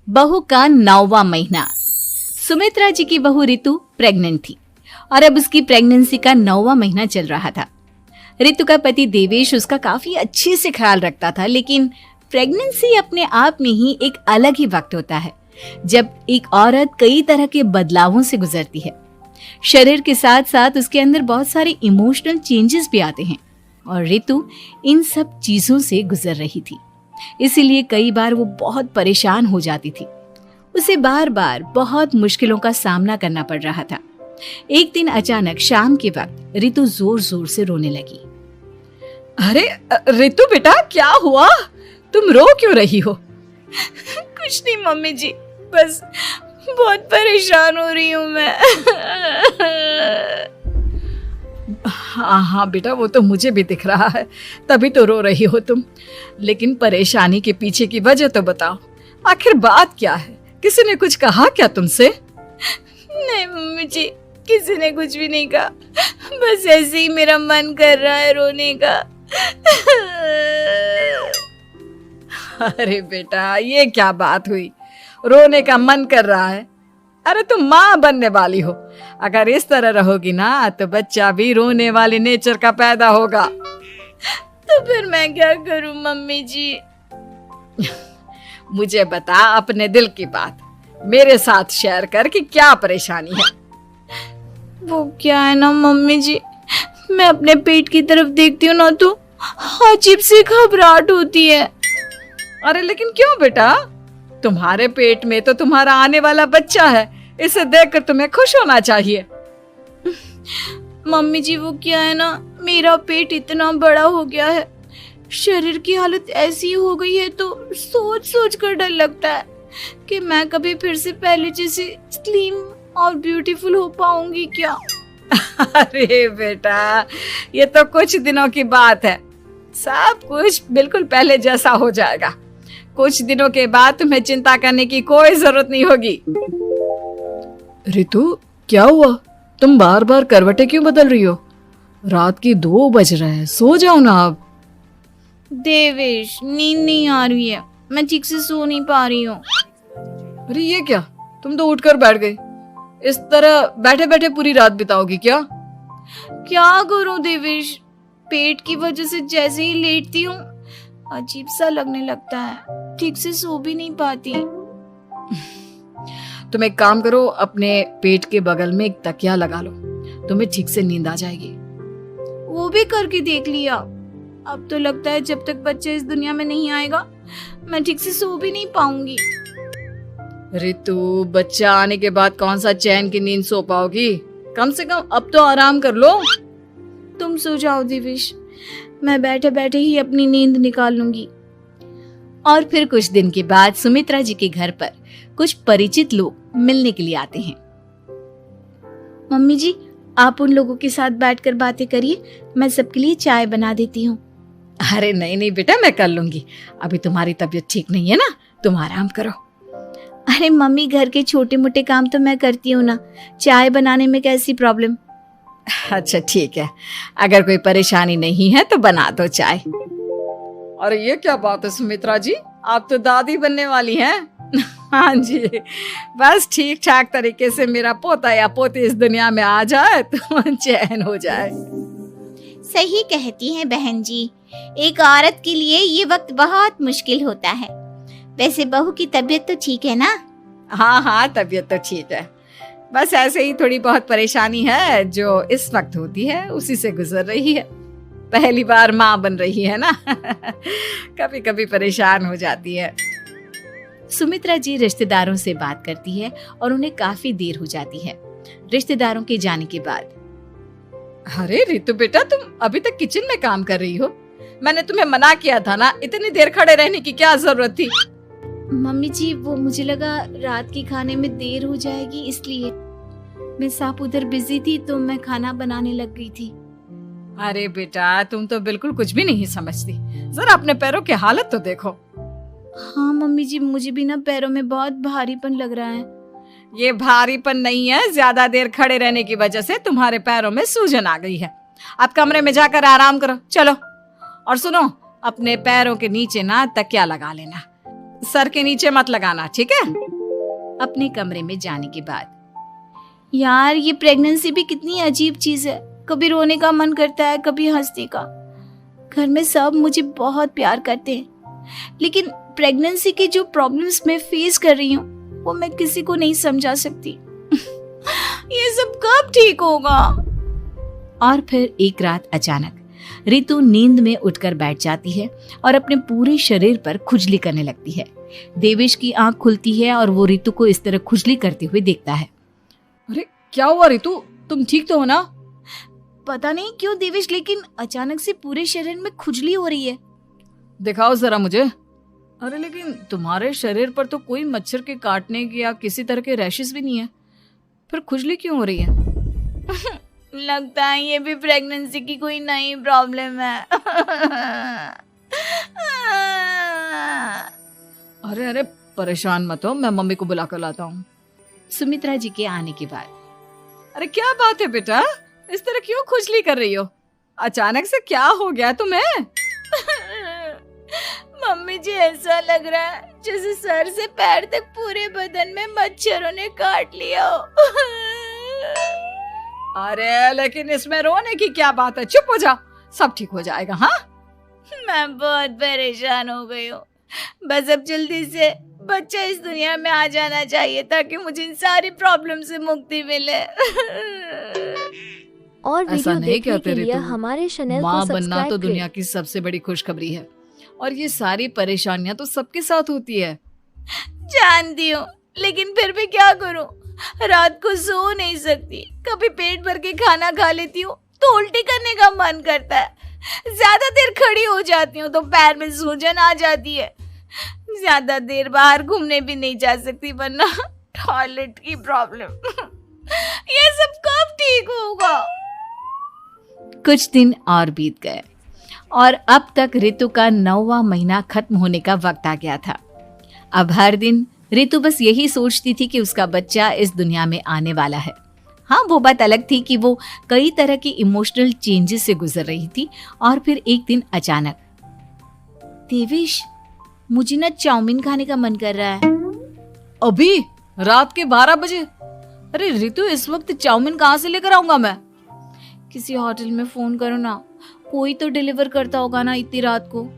बहू का 9वां महीना। सुमित्रा जी की बहू रितु प्रेग्नेंट थी और अब उसकी प्रेगनेंसी का 9वां महीना चल रहा था। रितु का पति देवेश उसका काफी अच्छे से ख्याल रखता था, लेकिन प्रेगनेंसी अपने आप में ही एक अलग ही वक्त होता है जब एक औरत कई तरह के बदलावों से गुजरती है। शरीर के साथ साथ उसके अंदर बहुत सारे इमोशनल चेंजेस भी आते हैं और रितु इन सब चीजों से गुजर रही थी। इसीलिए कई बार वो बहुत परेशान हो जाती थी। उसे बार बार बहुत मुश्किलों का सामना करना पड़ रहा था। एक दिन अचानक शाम के वक्त रितु जोर जोर से रोने लगी। अरे रितु बेटा, क्या हुआ? तुम रो क्यों रही हो? कुछ नहीं मम्मी जी, बस बहुत परेशान हो रही हूँ मैं। हाँ बेटा, वो तो मुझे भी दिख रहा है, तभी तो रो रही हो तुम। लेकिन परेशानी के पीछे की वजह तो बताओ, आखिर बात क्या है? किसी ने कुछ कहा क्या तुमसे? नहीं मम्मी जी, किसी ने कुछ भी नहीं कहा, बस ऐसे ही मेरा मन कर रहा है रोने का। अरे बेटा, ये क्या बात हुई? रोने का मन कर रहा है? अरे तुम माँ बनने वाली हो, अगर इस तरह रहोगी ना तो बच्चा भी रोने वाले नेचर का पैदा होगा। तो फिर मैं क्या करूं मम्मी जी? मुझे बता अपने दिल की बात, मेरे साथ शेयर कर कि क्या परेशानी है। वो क्या है ना मम्मी जी, मैं अपने पेट की तरफ देखती हूँ ना तो अजीब सी घबराहट होती है। अरे लेकिन क्यों बेटा? तुम्हारे पेट में तो तुम्हारा आने वाला बच्चा है, इसे देखकर तुम्हें खुश होना चाहिए। मम्मी जी वो क्या है ना, मेरा पेट इतना बड़ा हो गया है, शरीर की हालत ऐसी हो गई है तो सोच सोच कर डर लगता है कि मैं कभी फिर से पहले जैसी स्लिम और ब्यूटीफुल हो पाऊंगी क्या। अरे बेटा, ये तो कुछ दिनों की बात है, सब कुछ बिल्कुल पहले जैसा हो जाएगा। कुछ दिनों के बाद तुम्हें चिंता करने की कोई जरूरत नहीं होगी। रितु, क्या हुआ? तुम बार बार करवटें क्यों बदल रही हो? रात के 2 बज रहे हैं, सो जाओ ना अब। देवेश, नींद नहीं आ रही है, मैं ठीक से सो नहीं पा रही हूँ। अरे ये क्या, तुम तो उठकर बैठ गई। इस तरह बैठे बैठे पूरी रात बिताओगी क्या? क्या करूं देवेश, पेट की वजह से जैसे ही लेटती हूँ अजीब सा लगने लगता है, ठीक से सो भी नहीं पाती। तुम एक काम करो, अपने पेट के बगल में एक तकिया लगा लो, तुम्हें ठीक से नींद आ जाएगी। वो भी करके देख लिया, अब तो लगता है जब तक बच्चा इस दुनिया में नहीं आएगा मैं ठीक से सो भी नहीं पाऊंगी। रितु, बच्चा आने के बाद कौन सा चैन की नींद सो पाओगी? कम से कम अब तो आराम कर लो। तुम सो जाओ देवेश, मैं बैठे बैठे ही अपनी नींद निकाल लूंगी। और फिर कुछ दिन के बाद सुमित्रा जी के घर पर कुछ परिचित लोग मिलने के लिए आते हैं। मम्मी जी, आप उन लोगों के साथ बैठकर बातें करिए, मैं सबके लिए चाय बना देती हूँ। अरे नहीं नहीं बेटा, मैं कर लूंगी, अभी तुम्हारी तबीयत ठीक नहीं है ना, तुम आराम करो। अरे मम्मी, घर के छोटे मोटे काम तो मैं करती हूँ ना, चाय बनाने में कैसी प्रॉब्लम? अच्छा ठीक है, अगर कोई परेशानी नहीं है तो बना दो चाय। अरे ये क्या बात है सुमित्रा जी, आप तो दादी बनने वाली हैं। हाँ जी, बस ठीक ठाक तरीके से मेरा पोता या पोती इस दुनिया में आ जाए तो चैन हो जाए। सही कहती हैं बहन जी, एक औरत के लिए ये वक्त बहुत मुश्किल होता है। वैसे बहू की तबीयत तो ठीक है ना? हाँ, तबीयत तो ठीक है, बस ऐसे ही थोड़ी बहुत परेशानी है जो इस वक्त होती है, उसी से गुजर रही है। पहली बार माँ बन रही है ना, कभी कभी परेशान हो जाती है। सुमित्रा जी रिश्तेदारों से बात करती है और उन्हें काफी देर हो जाती है। रिश्तेदारों के जाने के बाद, अरे रितु बेटा, तुम अभी तक किचन में काम कर रही हो? मैंने तुम्हें मना किया था ना, इतनी देर खड़े रहने की क्या जरूरत थी? मम्मी जी, वो मुझे लगा रात के खाने में देर हो जाएगी, इसलिए मैं साफ उधर बिजी थी तो मैं खाना बनाने लग गई थी। अरे बेटा, तुम तो बिल्कुल कुछ भी नहीं समझती, जरा अपने पैरों की हालत तो देखो। हाँ मम्मी जी, मुझे भी ना पैरों में बहुत भारीपन लग रहा है। ये भारीपन नहीं है, ज्यादा देर खड़े रहने की वजह से तुम्हारे पैरों में सूजन आ गई है। अब कमरे में जाकर आराम करो, चलो। और सुनो, अपने पैरों के नीचे ना तकिया लगा लेना, सर के नीचे मत लगाना, ठीक है? अपने कमरे में जाने के बाद यार ये प्रेगनेंसी भी कितनी अजीब चीज है, कभी रोने का मन करता है, कभी हंसने का। घर में सब मुझे बहुत प्यार करते हैं, लेकिन प्रेगनेंसी की जो प्रॉब्लम्स मैं फेस कर रही हूँ वो मैं किसी को नहीं समझा सकती। ये सब कब ठीक होगा? और फिर एक रात अचानक रितु नींद में उठकर बैठ जाती है और अपने पूरे शरीर पर खुजली करने लगती है। देवेश की आंख खुलती है और वो रितु को इस तरह खुजली करते हुए देखता है। अरे क्या हुआ रितु, तुम ठीक तो हो ना? पता नहीं क्यों देवेश, लेकिन अचानक से पूरे शरीर में खुजली हो रही है। दिखाओ जरा मुझे। अरे लेकिन तुम्हारे शरीर पर तो कोई मच्छर के काटने की या किसी तरह के रैशेस भी नहीं है, फिर खुजली क्यों हो रही है? लगता है ये भी प्रेगनेंसी की कोई नई प्रॉब्लम है। अरे अरे परेशान मत हो, मैं मम्मी को बुला कर लाता हूँ। सुमित्रा जी के आने के बाद अरे क्या बात है बेटा, इस तरह क्यों खुजली कर रही हो? अचानक से क्या हो गया तुम्हें? मम्मी जी ऐसा लग रहा है जैसे सर से पैर तक पूरे बदन में मच्छरों ने काट लिया हो। अरे लेकिन इसमें रोने की क्या बात है, चुप हो जाओ, सब ठीक हो जाएगा। हाँ मैं बहुत परेशान हो गई हूँ, बस अब जल्दी से बच्चा इस दुनिया में आ जाना चाहिए ताकि मुझे इन सारी प्रॉब्लम से मुक्ति मिले। और ऐसा वीडियो नहीं देखने कहते के लिए रितु, हमारे चैनल को माँ बनना सब्सक्राइब तो करें। दुनिया की सबसे बड़ी खुशखबरी है, और ये सारी परेशानियां तो सबके साथ होती है। जानती हूँ, लेकिन फिर भी क्या करूँ, रात को सो नहीं सकती। कभी पेट भर के खाना खा लेती हूँ तो उल्टी करने का मन करता है। ज्यादा देर खड़ी हो जाती हूँ तो पैर में सूजन आ जाती है। ज्यादा देर बाहर घूमने भी नहीं जा सकती वरना टॉयलेट की प्रॉब्लम। ये सब कब ठीक होगा? कुछ दिन और बीत गए और अब तक रितु का 9वां महीना खत्म होने का वक्त आ गया था। अब हर दिन रितु बस यही सोचती थी कि उसका बच्चा इस दुनिया में आने वाला है। हाँ, वो बात अलग थी कि वो कई तरह की इमोशनल चेंजेस से गुजर रही थी और फिर एक दिन अचानक, देवेश, मुझे ना चाउमीन खाने का मन कर रहा है। अभी रात के 12 बजे? अरे रितु, इस वक्त चाउमीन कहाँ से लेकर आऊंगा मैं? किसी होटल में फोन करो ना, कोई तो डिलीवर करता होगा ना इतनी रात को।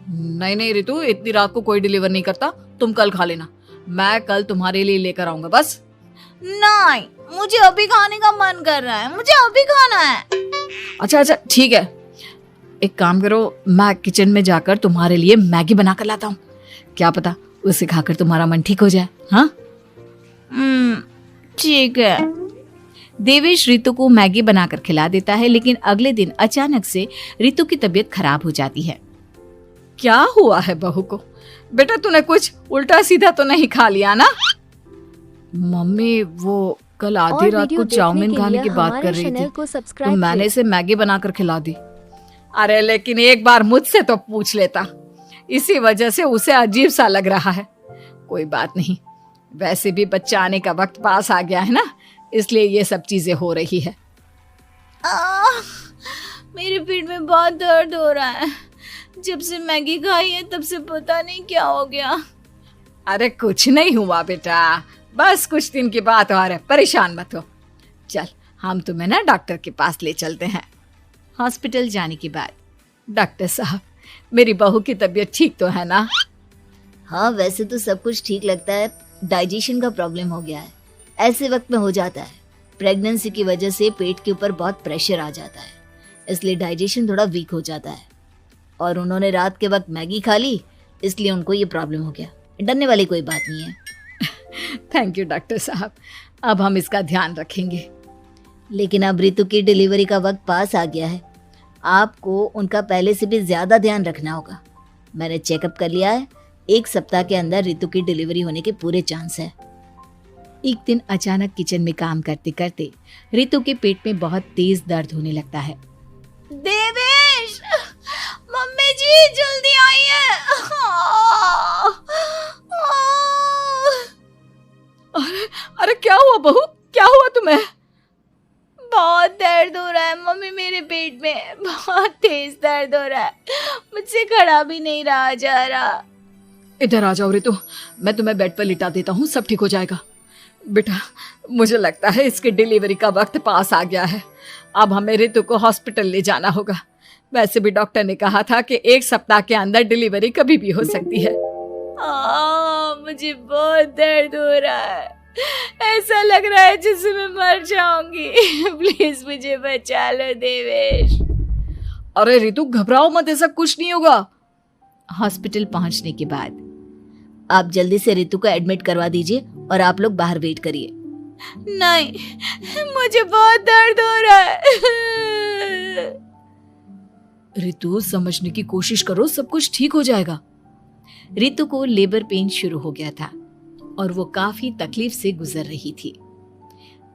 नहीं नहीं रितु, इतनी रात को कोई डिलीवर नहीं करता, तुम कल खा लेना, मैं कल तुम्हारे लिए लेकर आऊंगा बस। नहीं, मुझे अभी खाने का मन कर रहा है, मुझे अभी खाना है। अच्छा अच्छा ठीक है, एक काम करो, मैं किचन में जाकर तुम्हारे लिए मैगी बना कर लाता हूँ, क्या पता उसे खाकर तुम्हारा मन ठीक हो जाए। हाँ ठीक है। देवेश रितु को मैगी बनाकर खिला देता है, लेकिन अगले दिन अचानक से रितु की तबीयत खराब हो जाती है। क्या हुआ है बहू को? बेटा तूने कुछ उल्टा सीधा तो नहीं खा लिया ना? मम्मी वो कल आधी और रात वीडियो को चाउमीन देखने के खाने लिए की बात हमारे कर रही चैनल थी को तो सब्सक्राइब मैंने करें। इसे मैगी बनाकर खिला दी। अरे लेकिन एक बार मुझसे तो पूछ लेता, इसी वजह से उसे अजीब सा लग रहा है। कोई बात नहीं, वैसे भी बच्चा आने का वक्त पास आ गया है ना, इसलिए ये सब चीजें हो रही है। मेरे पेट में बहुत दर्द हो रहा है, जब से मैगी खाई है तब से पता नहीं क्या हो गया। अरे कुछ नहीं हुआ बेटा, बस कुछ दिन की बात और है, परेशान मत हो। चल हम तुम्हें ना डॉक्टर के पास ले चलते हैं। हॉस्पिटल जाने के बाद, डॉक्टर साहब, मेरी बहू की तबीयत ठीक तो है ना? हाँ, वैसे तो सब कुछ ठीक लगता है, डाइजेशन का प्रॉब्लम हो गया है, ऐसे वक्त में हो जाता है। प्रेगनेंसी की वजह से पेट के ऊपर बहुत प्रेशर आ जाता है, इसलिए डाइजेशन थोड़ा वीक हो जाता है। और उन्होंने रात के वक्त मैगी खा ली, इसलिए उनको ये प्रॉब्लम हो गया। डरने वाली कोई बात नहीं है। थैंक यू डॉक्टर साहब, अब हम इसका ध्यान रखेंगे। लेकिन अब रितु की डिलीवरी का वक्त पास आ गया है, आपको उनका पहले से भी ज्यादा ध्यान रखना होगा। मैंने चेकअप कर लिया है, 1 सप्ताह के अंदर रितु की डिलीवरी होने के पूरे चांस है। एक दिन अचानक किचन में काम करते करते रितु के पेट में बहुत तेज दर्द होने लगता है। देवेश, मम्मी जी जल्दी आइए। अरे क्या हुआ बहू, क्या हुआ तुम्हें? बहुत दर्द हो रहा है मम्मी, मेरे पेट में बहुत तेज दर्द हो रहा है, मुझसे खड़ा भी नहीं रहा जा रहा। इधर आ जाओ रितु, मैं तुम्हें बेड पर लिटा देता हूँ, सब ठीक हो जाएगा। बेटा, मुझे लगता है इसकी डिलीवरी का वक्त पास आ गया है। अब हमें रितु को हॉस्पिटल ले जाना होगा। वैसे भी डॉक्टर ने कहा था कि 1 सप्ताह के अंदर डिलीवरी कभी भी हो सकती है। मुझे बहुत दर्द हो रहा है, ऐसा लग रहा है जैसे मैं मर जाऊंगी। प्लीज मुझे बचा लो देवेश। अरे रितु, घबराओ मत, ऐसा कुछ नहीं होगा। हॉस्पिटल पहुंचने के बाद आप जल्दी से रितु को एडमिट करवा दीजिए और आप लोग बाहर वेट करिए। नहीं, मुझे बहुत दर्द हो रहा है। रितु, समझने की कोशिश करो, सब कुछ ठीक हो जाएगा। रितु को लेबर पेन शुरू हो गया था और वो काफी तकलीफ से गुजर रही थी।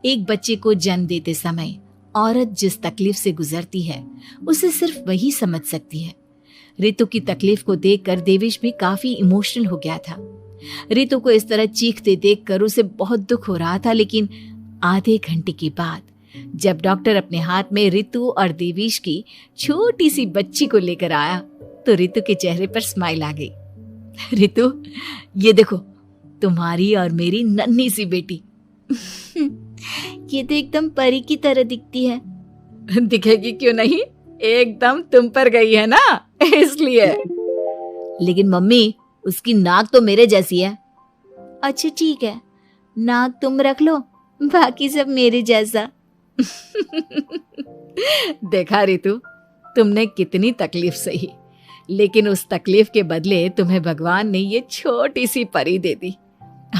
एक बच्चे को जन्म देते समय औरत जिस तकलीफ से गुजरती है उसे सिर्फ वही समझ सकती है। रितु की तकलीफ को देखकर देवेश भी काफी इमोशनल हो गया था। रितु को इस तरह चीखते देखकर उसे बहुत दुख हो रहा था, लेकिन आधे घंटे के बाद जब डॉक्टर अपने हाथ में रितु और देवेश की छोटी सी बच्ची को लेकर आया तो रितु के चेहरे पर स्माइल आ गई। रितु, ये देखो, तुम्हारी और मेरी नन्ही सी बेटी। ये तो एकदम परी की तरह दिखती है। दिखेगी क्यों नहीं, एकदम तुम पर गई है ना, इसलिए। लेकिन मम्मी, उसकी नाक तो मेरे जैसी है। अच्छा ठीक है, नाक तुम रख लो, बाकी सब मेरे जैसा। देखा रितु, तुमने कितनी तकलीफ सही, लेकिन उस तकलीफ के बदले तुम्हें भगवान ने ये छोटी सी परी दे दी।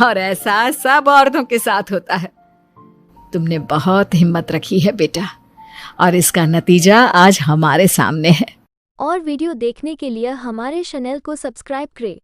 और ऐसा सब औरतों के साथ होता है। तुमने बहुत हिम्मत रखी है बेटा, और इसका नतीजा आज हमारे सामने है। और वीडियो देखने के लिए हमारे चैनल को सब्सक्राइब करें।